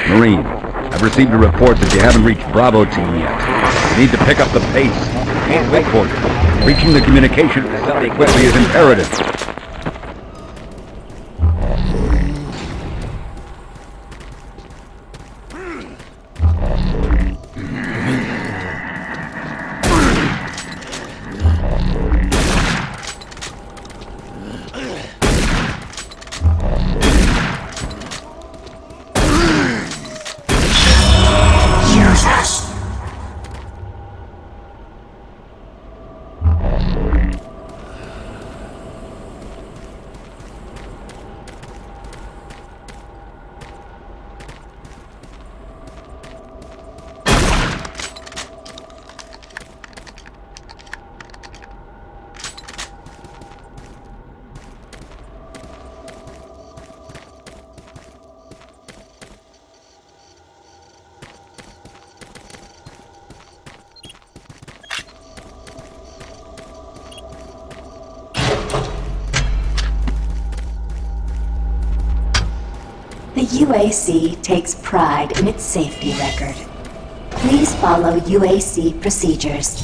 Marine, I've received a report that you haven't reached Bravo team yet. You need to pick up the pace. Can't wait for you. Reaching the communication facility quickly is imperative. The UAC takes pride in its safety record. Please follow UAC procedures.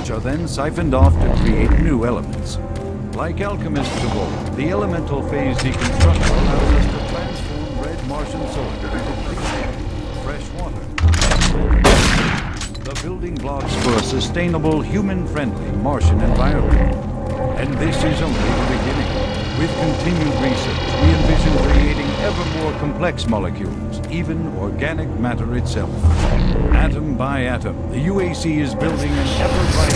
Are then siphoned off to create new elements. Like alchemists of old, the elemental phase deconstruction allows us to transform red Martian soldier into clean, fresh water. The building blocks for a sustainable, human-friendly Martian environment. And this is only the beginning. With continued research, we envision creating ever more complex molecules, even organic matter itself. Atom by atom, the UAC is building an ever-brighter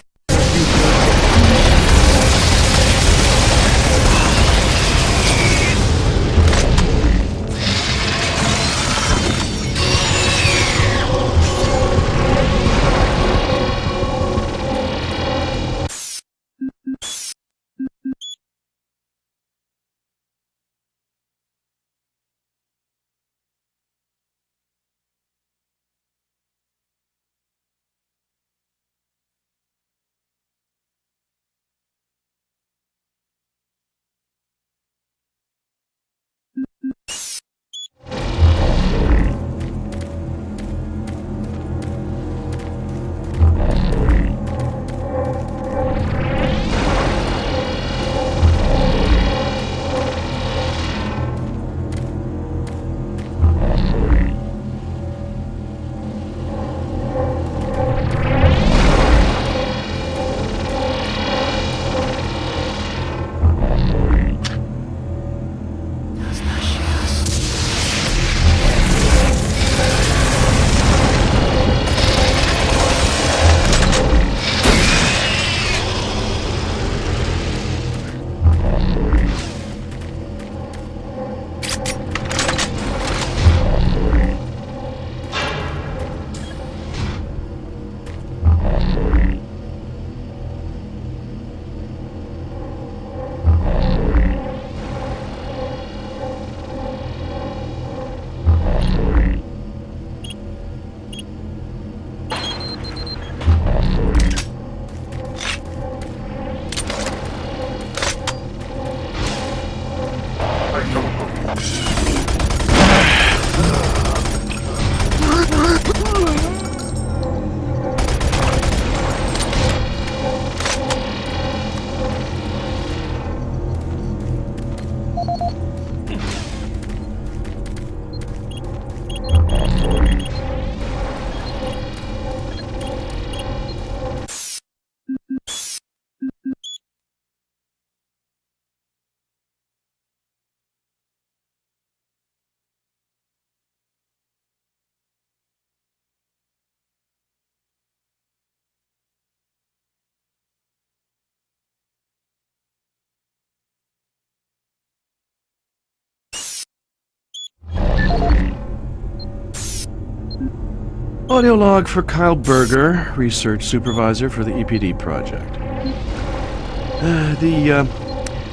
Audio log for Kyle Berger, research supervisor for the EPD project.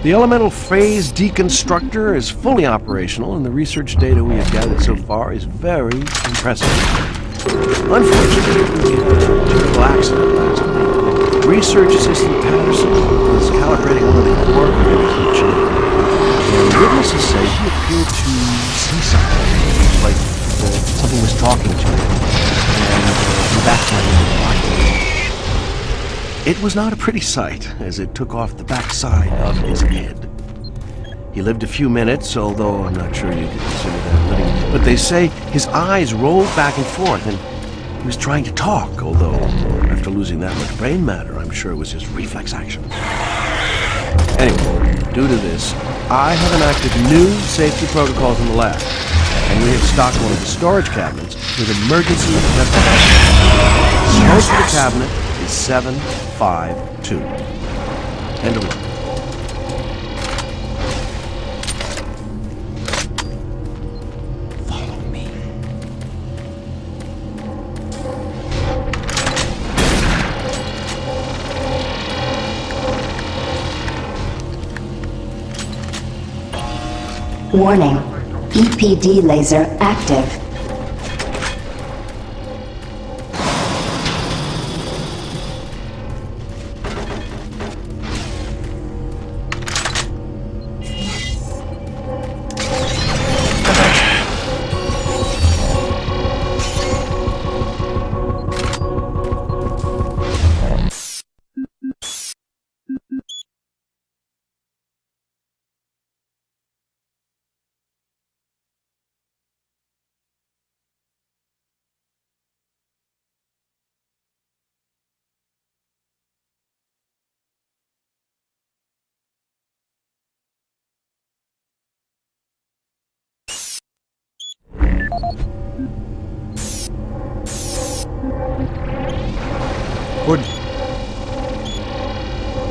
The elemental phase deconstructor is fully operational, and the research data we have gathered so far is very impressive. Unfortunately, we had a terrible accident last week. Research assistant Patterson was calibrating one of the core communication, and witnesses say he appeared to see something, like something was talking to him. It was not a pretty sight, as it took off the backside of his head. He lived a few minutes, although I'm not sure you could consider that living. But they say his eyes rolled back and forth, and he was trying to talk, although after losing that much brain matter, I'm sure it was just reflex action. Anyway, due to this, I have enacted new safety protocols in the lab, and we have stocked one of the storage cabinets with emergency ventilation. The code for the cabinet is 752. End of line. Follow me. Warning. EPD laser active.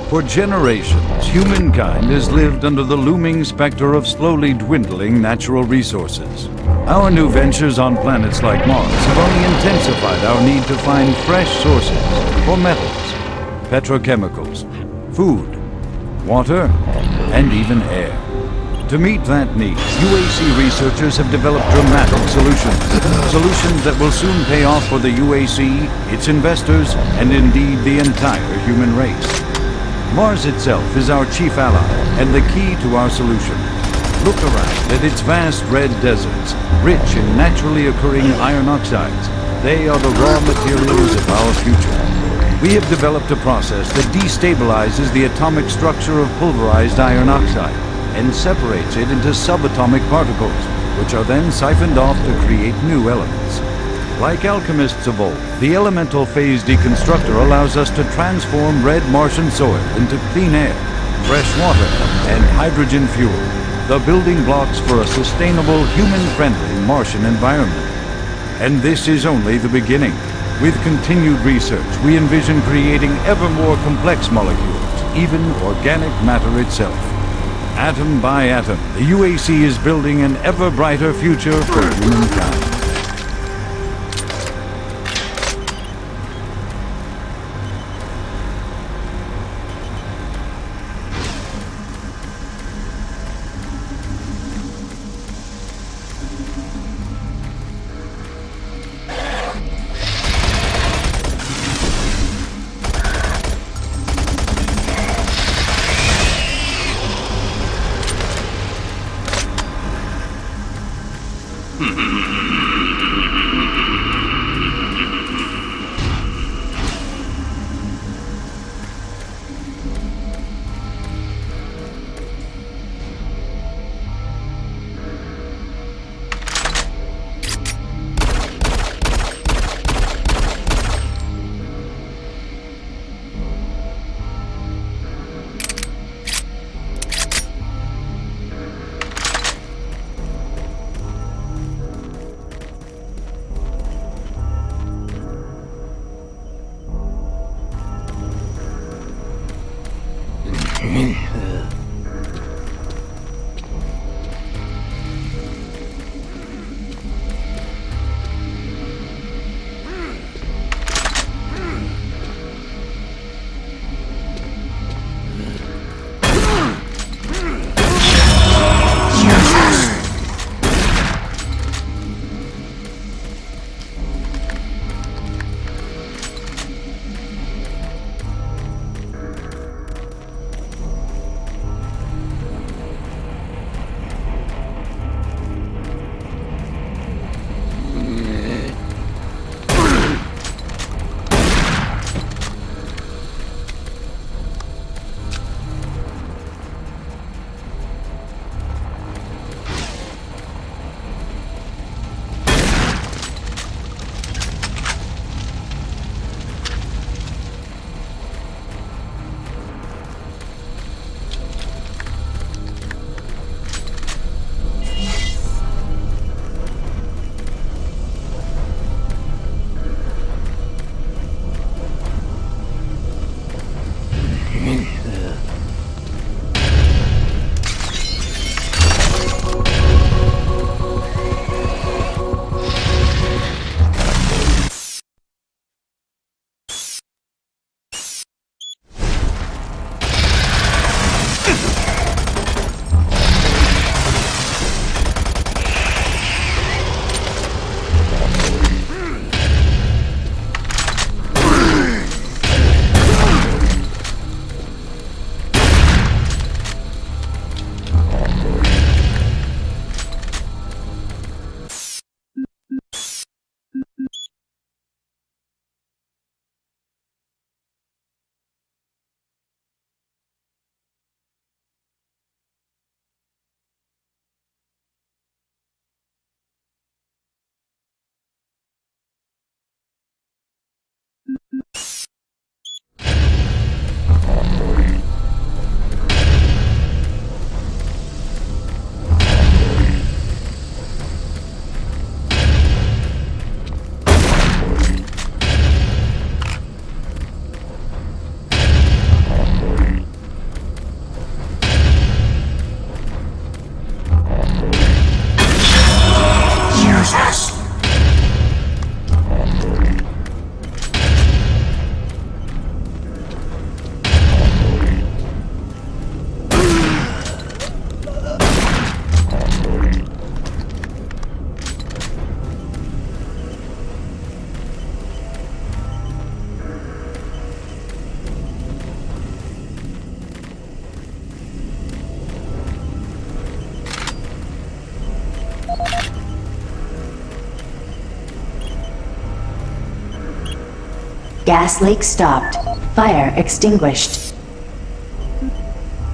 For generations, humankind has lived under the looming specter of slowly dwindling natural resources. Our new ventures on planets like Mars have only intensified our need to find fresh sources for metals, petrochemicals, food, water, and even air. To meet that need, UAC researchers have developed dramatic solutions. Solutions that will soon pay off for the UAC, its investors, and indeed the entire human race. Mars itself is our chief ally and the key to our solution. Look around at its vast red deserts, rich in naturally occurring iron oxides. They are the raw materials of our future. We have developed a process that destabilizes the atomic structure of pulverized iron oxide and separates it into subatomic particles, which are then siphoned off to create new elements. Like alchemists of old, the elemental phase deconstructor allows us to transform red Martian soil into clean air, fresh water, and hydrogen fuel, the building blocks for a sustainable, human-friendly Martian environment. And this is only the beginning. With continued research, we envision creating ever more complex molecules, even organic matter itself. Atom by atom, the UAC is building an ever brighter future for humankind. Gas leak stopped. Fire extinguished.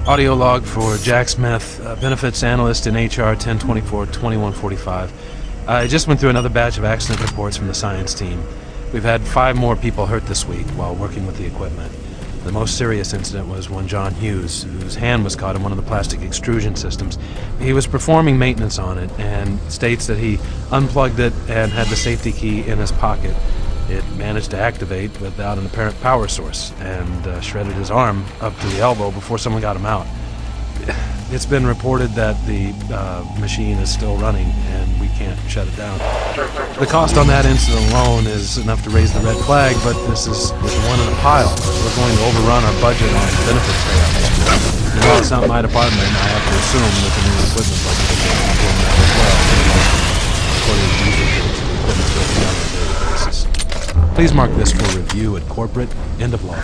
Audio log for Jack Smith, benefits analyst in HR 1024-2145. I just went through another batch of accident reports from the science team. We've had 5 more people hurt this week while working with the equipment. The most serious incident was one John Hughes, whose hand was caught in one of the plastic extrusion systems. He was performing maintenance on it and states that he unplugged it and had the safety key in his pocket. It managed to activate without an apparent power source and shredded his arm up to the elbow before someone got him out. It's been reported that the machine is still running and we can't shut it down. The cost on that incident alone is enough to raise the red flag, but this is one in a pile. We're going to overrun our budget on benefits payouts. And while it's not my department, I have to assume that the new equipment budget is going to inform that as well. According to user codes, the equipment's broken down on a daily basis. Please mark this for review at corporate. End of log.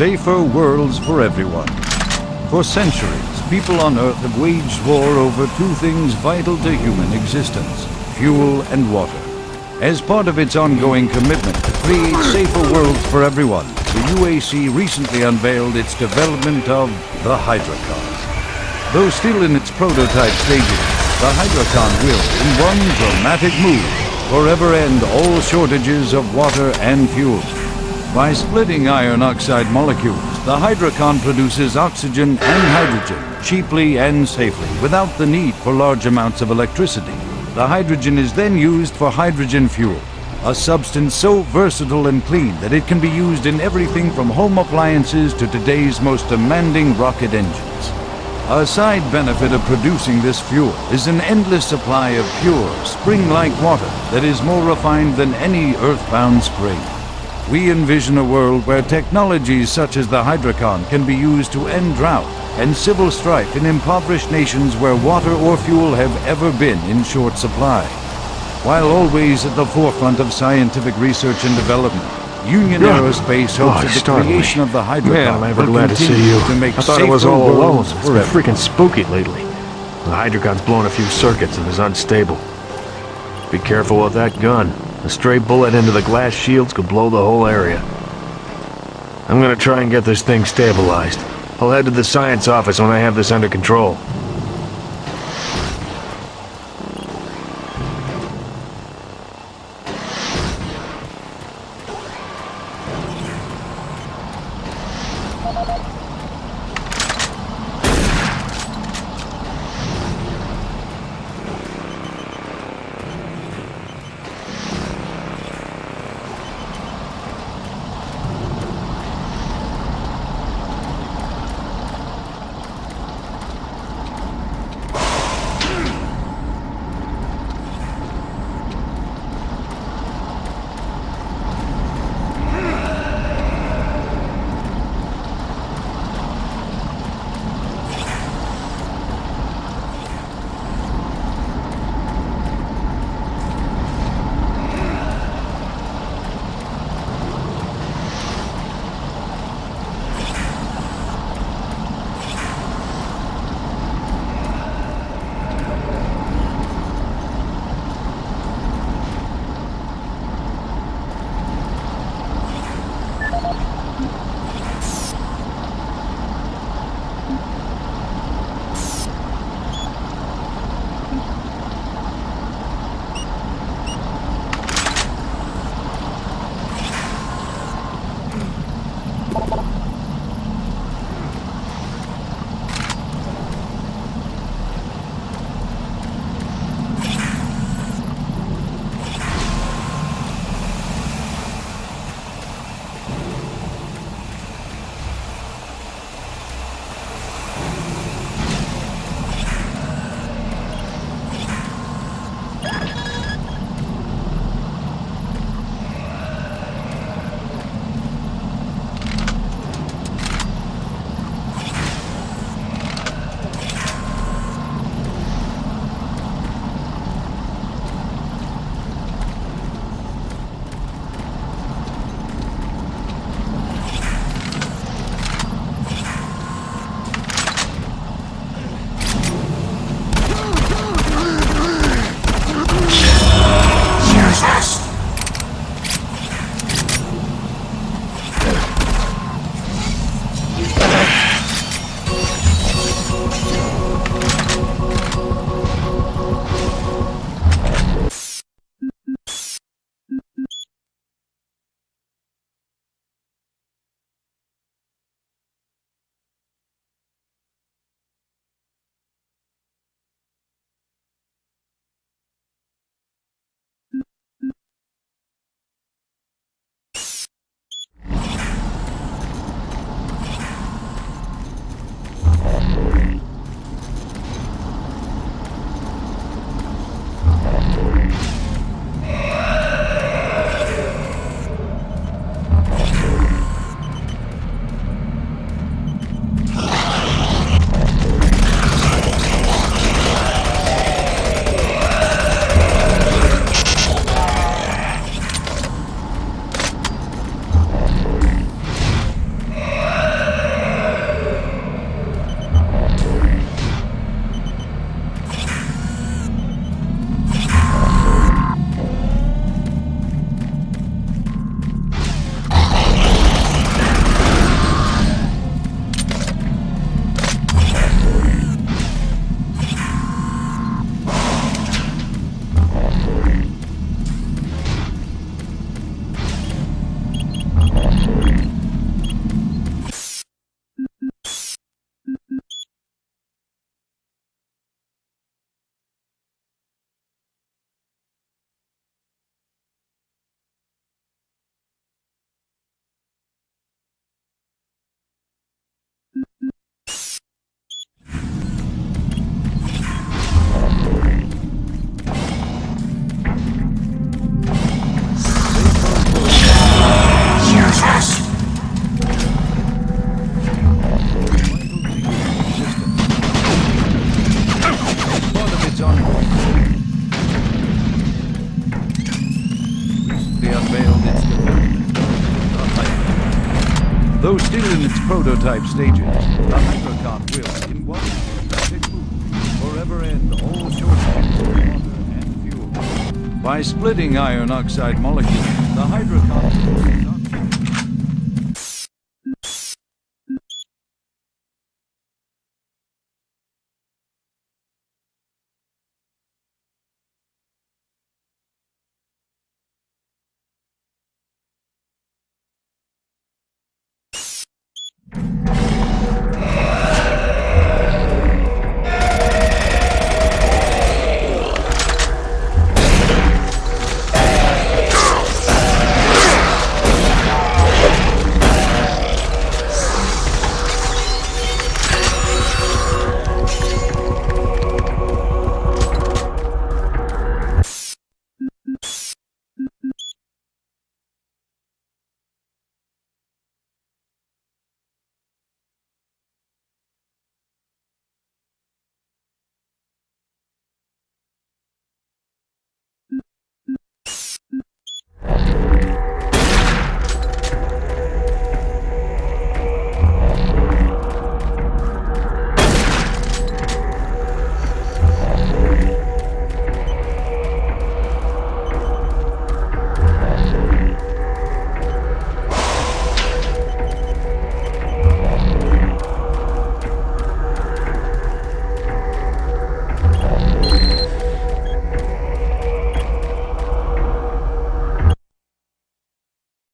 safer worlds for everyone. For centuries, people on Earth have waged war over two things vital to human existence: fuel and water. As part of its ongoing commitment to create safer worlds for everyone, the UAC recently unveiled its development of the Hydrocon. Though still in its prototype stages, the Hydrocon will, in one dramatic move, forever end all shortages of water and fuel. By splitting iron oxide molecules, the Hydrocon produces oxygen and hydrogen cheaply and safely, without the need for large amounts of electricity. The hydrogen is then used for hydrogen fuel, a substance so versatile and clean that it can be used in everything from home appliances to today's most demanding rocket engines. A side benefit of producing this fuel is an endless supply of pure, spring-like water that is more refined than any earthbound spring. We envision a world where technologies such as the Hydrocon can be used to end drought and civil strife in impoverished nations where water or fuel have ever been in short supply. While always at the forefront of scientific research and development, Union Aerospace hopes that the creation of the Hydrocon Man, I'm ever will glad to see continue you. to make I thought safer it was all alone. worlds It's for been everyone. freaking spooky lately. The Hydrocon's blown a few circuits and is unstable. Be careful with that gun. A stray bullet into the glass shields could blow the whole area. I'm gonna try and get this thing stabilized. I'll head to the science office when I have this under control. prototype stages, the Hydrocon will, in one drastic move, forever end all shortages of water and fuel. By splitting iron oxide molecules, the Hydrocon will